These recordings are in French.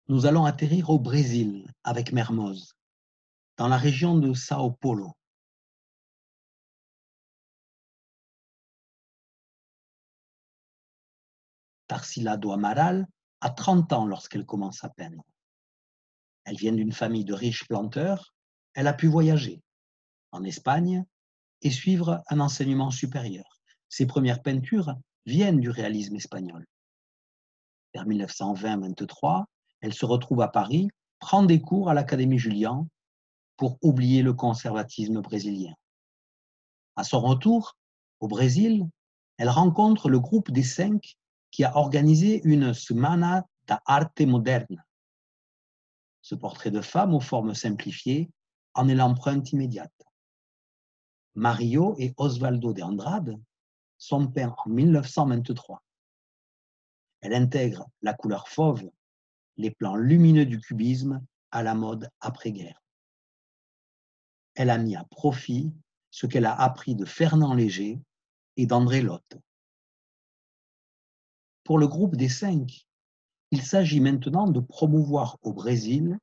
Nous allons atterrir au Brésil avec Mermoz, dans la région de Sao Paulo. Tarsila do Amaral a 30 ans lorsqu'elle commence à peindre. Elle vient d'une famille de riches planteurs. Elle a pu voyager en Espagne et suivre un enseignement supérieur. Ses premières peintures viennent du réalisme espagnol. Vers 1920-23, elle se retrouve à Paris, prend des cours à l'Académie Julian pour oublier le conservatisme brésilien. À son retour au Brésil, elle rencontre le groupe des 5 qui a organisé une Semana da Arte Moderna. Ce portrait de femme aux formes simplifiées en est l'empreinte immédiate. Mario et Osvaldo de Andrade sont peints en 1923. Elle intègre la couleur fauve, les plans lumineux du cubisme à la mode après-guerre. Elle a mis à profit ce qu'elle a appris de Fernand Léger et d'André Lotte. Pour le groupe des 5, il s'agit maintenant de promouvoir au Brésil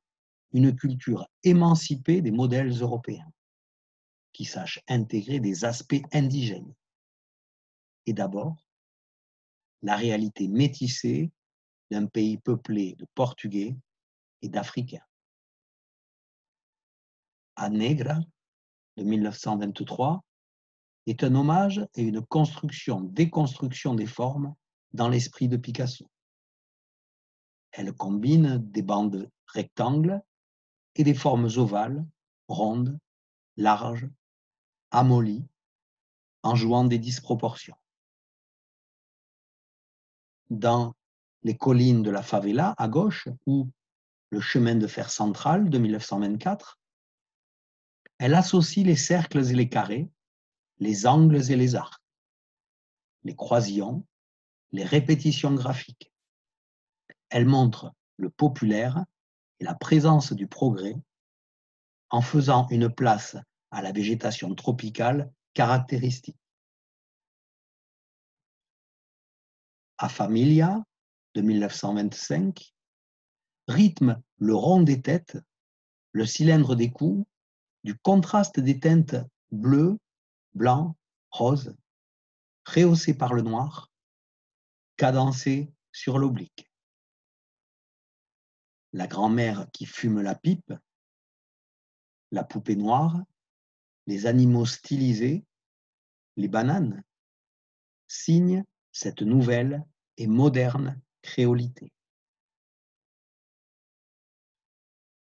une culture émancipée des modèles européens, qui sache intégrer des aspects indigènes. Et d'abord, la réalité métissée d'un pays peuplé de Portugais et d'Africains. A Negra, de 1923, est un hommage et une déconstruction des formes dans l'esprit de Picasso. Elle combine des bandes rectangles et des formes ovales, rondes, larges, amollies, en jouant des disproportions. Dans Les collines de la favela, à gauche, ou Le chemin de fer central de 1924, elle associe les cercles et les carrés, les angles et les arcs, les croisillons, les répétitions graphiques. Elle montre le populaire et la présence du progrès en faisant une place à la végétation tropicale caractéristique. A Familia, de 1925, rythme le rond des têtes, le cylindre des cous, du contraste des teintes bleu, blanc, rose, rehaussé par le noir, cadencé sur l'oblique. La grand-mère qui fume la pipe, la poupée noire, les animaux stylisés, les bananes, signent cette nouvelle et moderne créolité.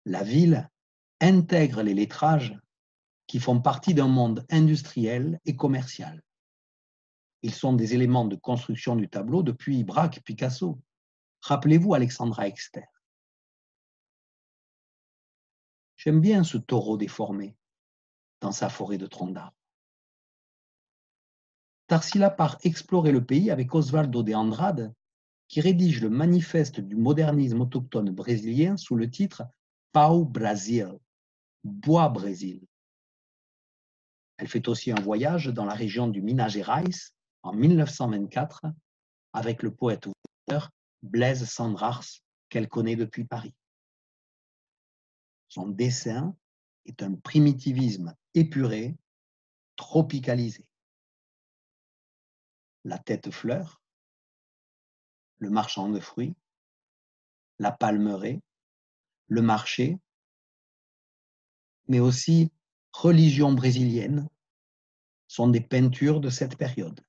La ville intègre les lettrages qui font partie d'un monde industriel et commercial. Ils sont des éléments de construction du tableau depuis Braque, Picasso. Rappelez-vous Alexandra Exter. J'aime bien ce taureau déformé dans sa forêt de troncs d'arbres. Tarsila part explorer le pays avec Osvaldo de Andrade, qui rédige le manifeste du modernisme autochtone brésilien sous le titre Pau Brasil, Bois Brésil. Elle fait aussi un voyage dans la région du Minas Gerais en 1924 avec le poète Blaise Cendrars qu'elle connaît depuis Paris. Son dessin est un primitivisme épuré, tropicalisé. La tête fleur, le marchand de fruits, la palmeraie, le marché, mais aussi religion brésilienne, sont des peintures de cette période.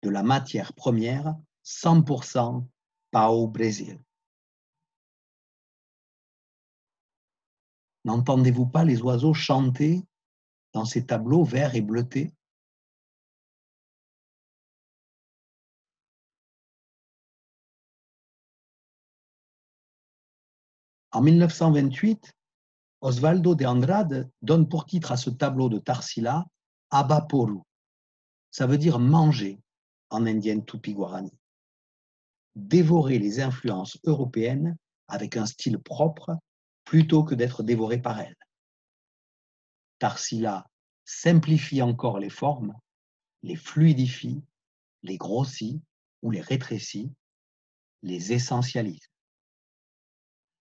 De la matière première, 100% Pau Brésil. N'entendez-vous pas les oiseaux chanter dans ces tableaux verts et bleutés? En 1928, Osvaldo de Andrade donne pour titre à ce tableau de Tarsila Abaporu. Ça veut dire manger en indien tupi-guarani. Dévorer les influences européennes avec un style propre plutôt que d'être dévoré par elles. Tarsila simplifie encore les formes, les fluidifie, les grossit ou les rétrécit, les essentialise.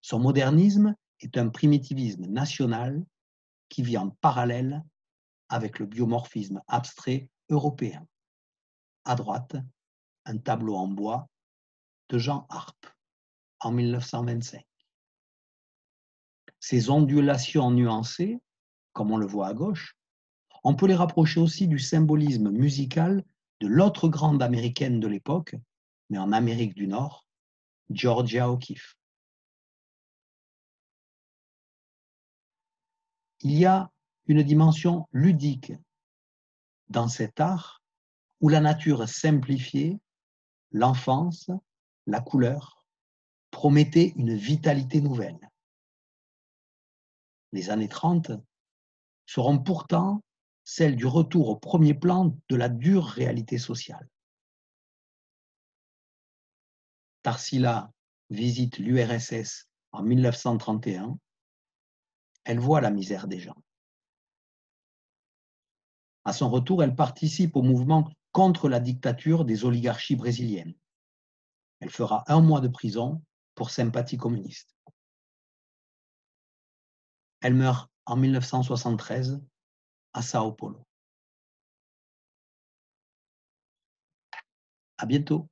Son modernisme est un primitivisme national qui vit en parallèle avec le biomorphisme abstrait européen. À droite, un tableau en bois de Jean Arp en 1925. Ces ondulations nuancées, comme on le voit à gauche, on peut les rapprocher aussi du symbolisme musical de l'autre grande américaine de l'époque, mais en Amérique du Nord, Georgia O'Keeffe. Il y a une dimension ludique dans cet art où la nature simplifiée, l'enfance, la couleur, promettaient une vitalité nouvelle. Les années 30 seront pourtant celles du retour au premier plan de la dure réalité sociale. Tarsila visite l'URSS en 1931. Elle voit la misère des gens. À son retour, elle participe au mouvement contre la dictature des oligarchies brésiliennes. Elle fera 1 mois de prison pour sympathie communiste. Elle meurt en 1973 à Sao Paulo. À bientôt.